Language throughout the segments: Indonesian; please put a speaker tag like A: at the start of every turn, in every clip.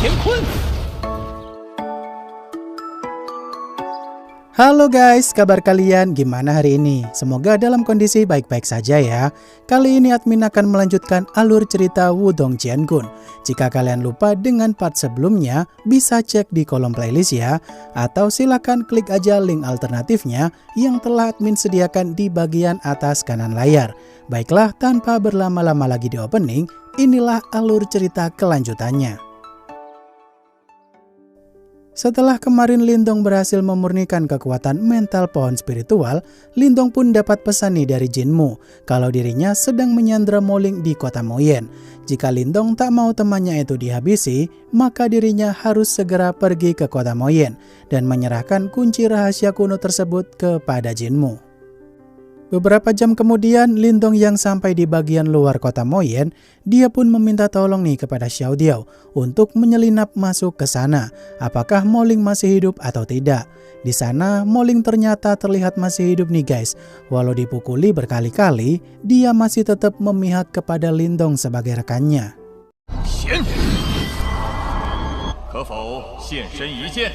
A: 乾坤。
B: Halo guys, kabar kalian gimana hari ini? Semoga dalam kondisi baik-baik saja ya. Kali ini admin akan melanjutkan alur cerita Wudong Jiankun. Jika kalian lupa dengan part sebelumnya, bisa cek di kolom playlist ya. Atau silakan klik aja link alternatifnya yang telah admin sediakan di bagian atas kanan layar. Baiklah, tanpa berlama-lama lagi di opening, inilah alur cerita kelanjutannya. Setelah kemarin Lindong berhasil memurnikan kekuatan mental pohon spiritual, Lindong pun dapat pesan nih dari Jinmu kalau dirinya sedang menyandra Moling di kota Moyen. Jika Lindong tak mau temannya itu dihabisi, maka dirinya harus segera pergi ke kota Moyen dan menyerahkan kunci rahasia kuno tersebut kepada Jinmu. Beberapa jam kemudian, Lindong yang sampai di bagian luar kota Moyen, dia pun meminta tolong nih kepada Xiao Diao untuk menyelinap masuk ke sana. Apakah Moling masih hidup atau tidak? Di sana, Moling ternyata terlihat masih hidup nih guys. Walau dipukuli berkali-kali, dia masih tetap memihak kepada Lindong sebagai rekannya.
A: 可否现身一见？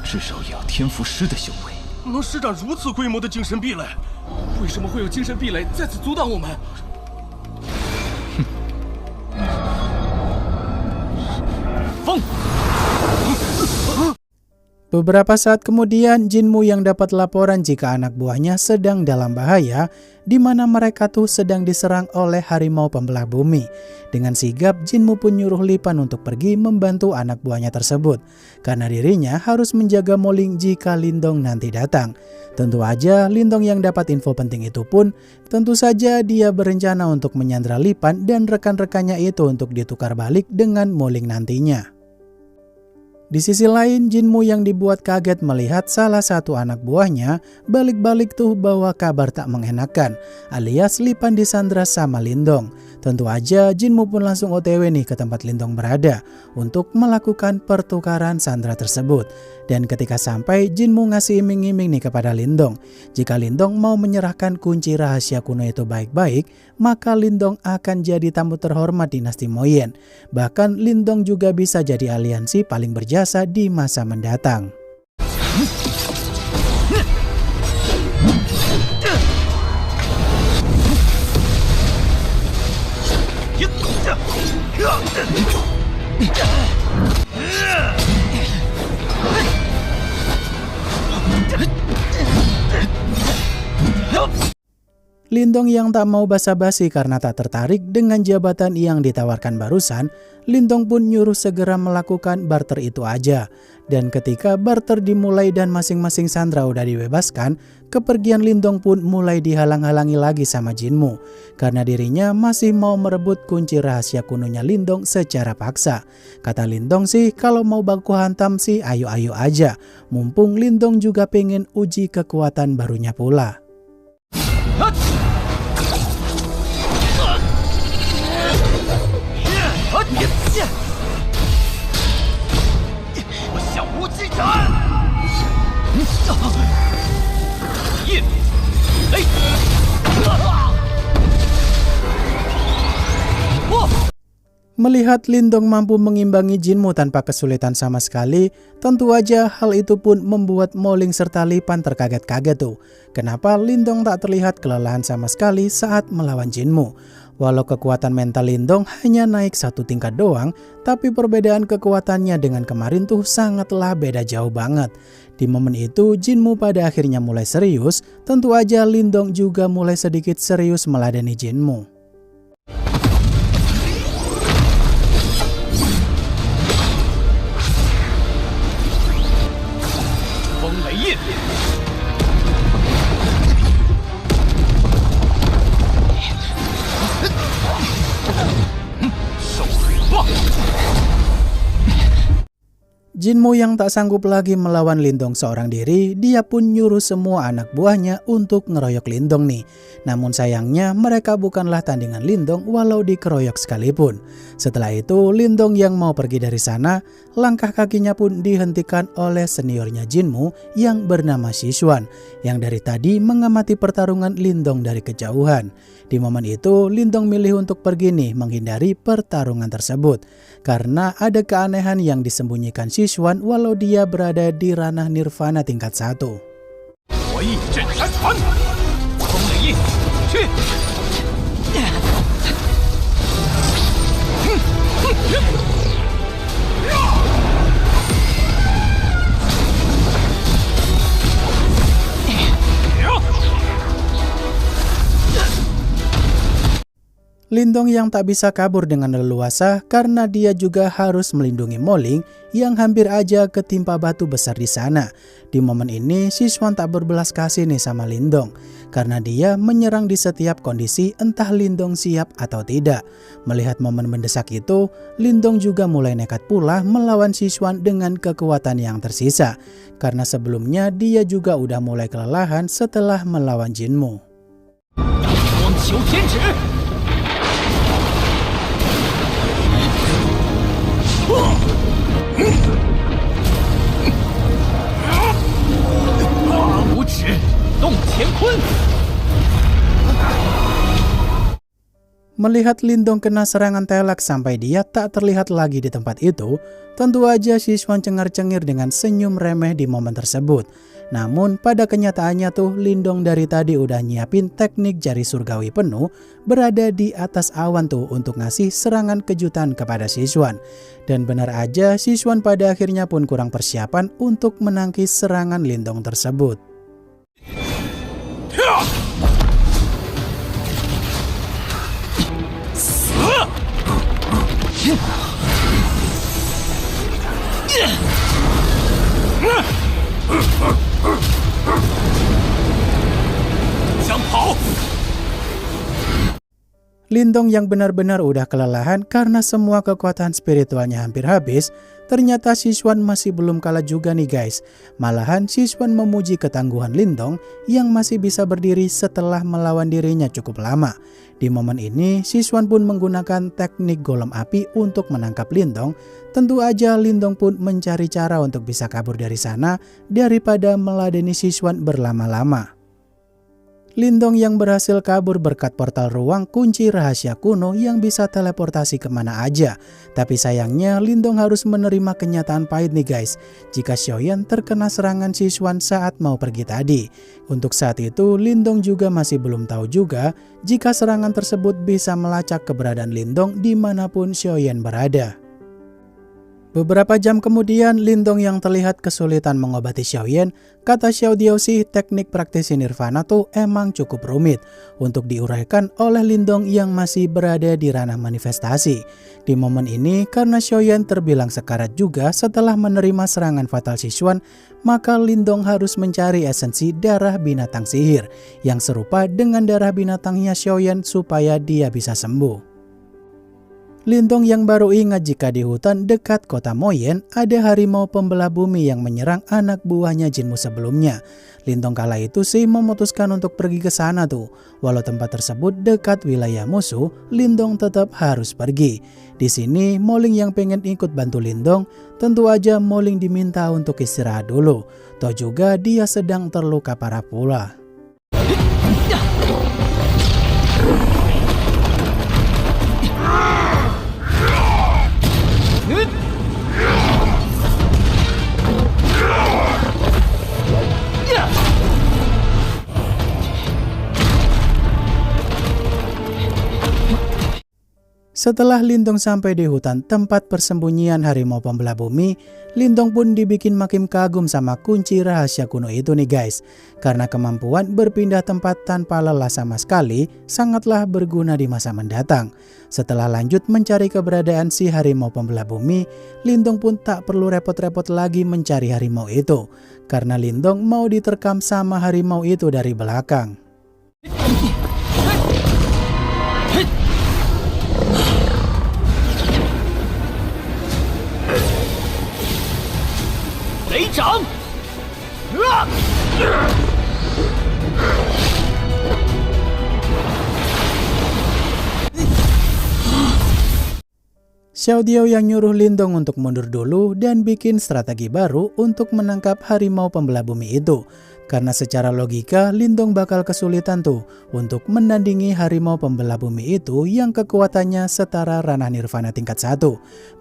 C: 至少也要天赋师的修为。
A: 能施展如此规模的精神壁垒，为什么会有精神壁垒在此阻挡我们？ 风。
B: Beberapa saat kemudian, Jinmu yang dapat laporan jika anak buahnya sedang dalam bahaya, di mana mereka tuh sedang diserang oleh harimau pembelah bumi. Dengan sigap, Jinmu pun nyuruh Lipan untuk pergi membantu anak buahnya tersebut, karena dirinya harus menjaga Moling jika Lindong nanti datang. Tentu aja, Lindong yang dapat info penting itu pun, tentu saja dia berencana untuk menyandra Lipan dan rekan-rekannya itu untuk ditukar balik dengan Moling nantinya. Di sisi lain, Jinmu yang dibuat kaget melihat salah satu anak buahnya balik-balik tuh bawa kabar tak mengenakan, alias Lipan disandra sama Lindong. Tentu aja Jinmu pun langsung OTW nih ke tempat Lindong berada untuk melakukan pertukaran sandra tersebut. Dan ketika sampai, Jinmu ngasih iming-iming nih kepada Lindong. Jika Lindong mau menyerahkan kunci rahasia kuno itu baik-baik, maka Lindong akan jadi tamu terhormat dinasti Moyen. Bahkan Lindong juga bisa jadi aliansi paling berjasa di masa mendatang. Lindong yang tak mau basa-basi karena tak tertarik dengan jabatan yang ditawarkan barusan, Lindong pun nyuruh segera melakukan barter itu aja. Dan ketika barter dimulai dan masing-masing sandra udah dibebaskan, kepergian Lindong pun mulai dihalang-halangi lagi sama Jinmu, karena dirinya masih mau merebut kunci rahasia kunonya Lindong secara paksa. Kata Lindong sih, kalau mau baku hantam sih ayo-ayo aja, mumpung Lindong juga pengen uji kekuatan barunya pula.
A: 我小无极斩，夜雷，Melihat
B: Lindong mampu mengimbangi Jinmu tanpa kesulitan sama sekali, tentu aja hal itu pun membuat Moling serta Lipan terkaget-kaget tuh. Kenapa Lindong tak terlihat kelelahan sama sekali saat melawan Jinmu? Walau kekuatan mental Lindong hanya naik satu tingkat doang, tapi perbedaan kekuatannya dengan kemarin tuh sangatlah beda jauh banget. Di momen itu, Jinmu pada akhirnya mulai serius, tentu aja Lindong juga mulai sedikit serius meladeni Jinmu. Jinmu yang tak sanggup lagi melawan Lindong seorang diri, dia pun nyuruh semua anak buahnya untuk ngeroyok Lindong nih. Namun sayangnya mereka bukanlah tandingan Lindong walau dikeroyok sekalipun. Setelah itu Lindong yang mau pergi dari sana, langkah kakinya pun dihentikan oleh seniornya Jinmu yang bernama Sichuan, yang dari tadi mengamati pertarungan Lindong dari kejauhan. Di momen itu Lindong milih untuk pergi nih menghindari pertarungan tersebut, karena ada keanehan yang disembunyikan Sichuan walau dia berada di ranah nirvana tingkat 1. Lindong yang tak bisa kabur dengan leluasa karena dia juga harus melindungi Moling yang hampir aja ketimpa batu besar di sana. Di momen ini Sichuan tak berbelas kasih nih sama Lindong karena dia menyerang di setiap kondisi entah Lindong siap atau tidak. Melihat momen mendesak itu, Lindong juga mulai nekat pula melawan Sichuan dengan kekuatan yang tersisa karena sebelumnya dia juga udah mulai kelelahan setelah melawan Jinmu. Melihat Lindong kena serangan telak sampai dia tak terlihat lagi di tempat itu, tentu aja Sichuan cengar-cengir dengan senyum remeh di momen tersebut. Namun pada kenyataannya tuh Lindong dari tadi udah nyiapin teknik jari surgawi penuh berada di atas awan tuh untuk ngasih serangan kejutan kepada Sichuan. Dan benar aja Sichuan pada akhirnya pun kurang persiapan untuk menangkis serangan Lindong tersebut. Lindong yang benar-benar udah kelelahan karena semua kekuatan spiritualnya hampir habis, ternyata Sichuan masih belum kalah juga nih guys. Malahan Sichuan memuji ketangguhan Lindong yang masih bisa berdiri setelah melawan dirinya cukup lama. Di momen ini Sichuan pun menggunakan teknik golem api untuk menangkap Lindong. Tentu aja Lindong pun mencari cara untuk bisa kabur dari sana daripada meladeni Sichuan berlama-lama. Lindong yang berhasil kabur berkat portal ruang kunci rahasia kuno yang bisa teleportasi kemana aja. Tapi sayangnya Lindong harus menerima kenyataan pahit nih guys, jika Xiaoyan terkena serangan Sichuan saat mau pergi tadi. Untuk saat itu Lindong juga masih belum tahu juga jika serangan tersebut bisa melacak keberadaan Lindong dimanapun Xiaoyan berada. Beberapa jam kemudian, Lindong yang terlihat kesulitan mengobati Xiaoyan, kata Xiao Diaoxi teknik praktisi nirvana tuh emang cukup rumit untuk diuraikan oleh Lindong yang masih berada di ranah manifestasi. Di momen ini, karena Xiaoyan terbilang sekarat juga setelah menerima serangan fatal Sichuan, maka Lindong harus mencari esensi darah binatang sihir yang serupa dengan darah binatangnya Xiaoyan supaya dia bisa sembuh. Lindong yang baru ingat jika di hutan dekat kota Moyen ada harimau pembelah bumi yang menyerang anak buahnya Jinmu sebelumnya. Lindong kala itu sih memutuskan untuk pergi ke sana tuh. Walau tempat tersebut dekat wilayah musuh, Lindong tetap harus pergi. Di sini Moling yang pengen ikut bantu Lindong, tentu aja Moling diminta untuk istirahat dulu. Toh juga dia sedang terluka parah pula. Setelah Lindong sampai di hutan tempat persembunyian harimau pembelah bumi, Lindong pun dibikin makin kagum sama kunci rahasia kuno itu nih guys. Karena kemampuan berpindah tempat tanpa lelah sama sekali sangatlah berguna di masa mendatang. Setelah lanjut mencari keberadaan si harimau pembelah bumi, Lindong pun tak perlu repot-repot lagi mencari harimau itu. Karena Lindong mau diterkam sama harimau itu dari belakang.
C: 掌！
B: Xiao Diao yang nyuruh Lindong untuk mundur dulu dan bikin strategi baru untuk menangkap harimau pembelah bumi itu. Karena secara logika Lindong bakal kesulitan tuh untuk menandingi harimau pembelah bumi itu yang kekuatannya setara ranah nirvana tingkat 1.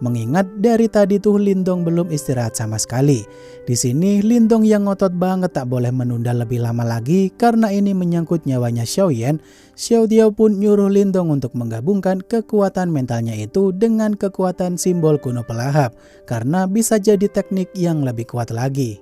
B: Mengingat dari tadi tuh Lindong belum istirahat sama sekali. Di sini Lindong yang ngotot banget tak boleh menunda lebih lama lagi karena ini menyangkut nyawanya Xiaoyan. Xiao Diao pun nyuruh Lindong untuk menggabungkan kekuatan mentalnya itu dengan kekuatan simbol kuno pelahap karena bisa jadi teknik yang lebih kuat lagi.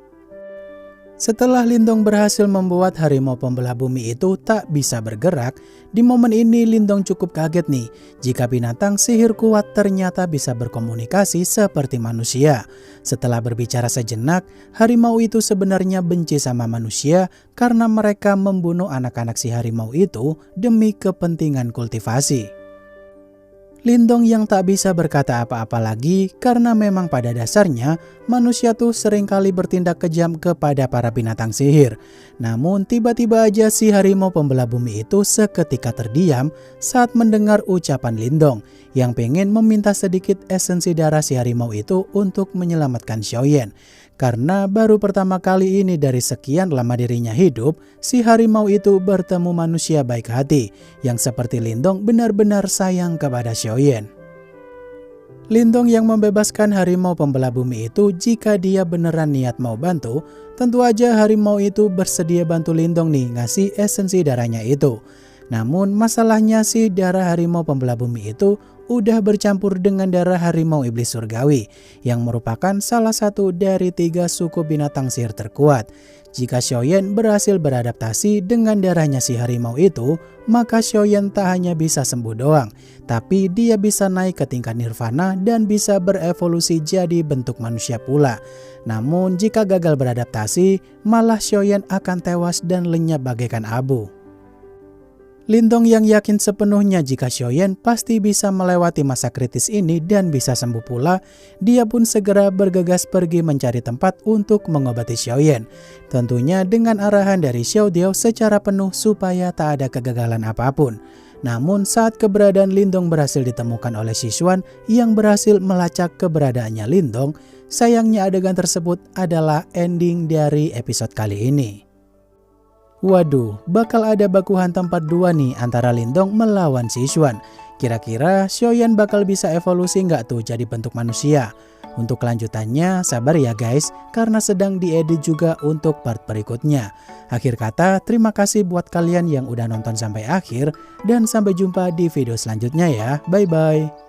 B: Setelah Lindong berhasil membuat harimau pembelah bumi itu tak bisa bergerak, di momen ini Lindong cukup kaget nih jika binatang sihir kuat ternyata bisa berkomunikasi seperti manusia. Setelah berbicara sejenak, harimau itu sebenarnya benci sama manusia karena mereka membunuh anak-anak si harimau itu demi kepentingan kultivasi. Lindong yang tak bisa berkata apa-apa lagi karena memang pada dasarnya manusia tuh seringkali bertindak kejam kepada para binatang sihir. Namun tiba-tiba aja si harimau pembelah bumi itu seketika terdiam saat mendengar ucapan Lindong yang pengen meminta sedikit esensi darah si harimau itu untuk menyelamatkan Xiaoyan. Karena baru pertama kali ini dari sekian lama dirinya hidup, si harimau itu bertemu manusia baik hati yang seperti Lindong benar-benar sayang kepada Xiaoyan. Lindong yang membebaskan harimau pembelah bumi itu jika dia beneran niat mau bantu, tentu aja harimau itu bersedia bantu Lindong nih ngasih esensi darahnya itu. Namun masalahnya si darah harimau pembelah bumi itu udah bercampur dengan darah harimau iblis surgawi yang merupakan salah satu dari 3 suku binatang sihir terkuat. Jika Xiaoyan berhasil beradaptasi dengan darahnya si harimau itu, maka Xiaoyan tak hanya bisa sembuh doang, tapi dia bisa naik ke tingkat nirvana dan bisa berevolusi jadi bentuk manusia pula. Namun jika gagal beradaptasi, malah Xiaoyan akan tewas dan lenyap bagaikan abu. Lindong yang yakin sepenuhnya jika Xiaoyan pasti bisa melewati masa kritis ini dan bisa sembuh pula, dia pun segera bergegas pergi mencari tempat untuk mengobati Xiaoyan. Tentunya dengan arahan dari Xiao Diao secara penuh supaya tak ada kegagalan apapun. Namun saat keberadaan Lindong berhasil ditemukan oleh Sichuan yang berhasil melacak keberadaannya Lindong, sayangnya adegan tersebut adalah ending dari episode kali ini. Waduh, bakal ada baku hantam part 2 nih antara Lindong melawan Sichuan. Kira-kira Xiaoyan bakal bisa evolusi nggak tuh jadi bentuk manusia? Untuk kelanjutannya sabar ya guys, karena sedang diedit juga untuk part berikutnya. Akhir kata, terima kasih buat kalian yang udah nonton sampai akhir dan sampai jumpa di video selanjutnya ya. Bye-bye.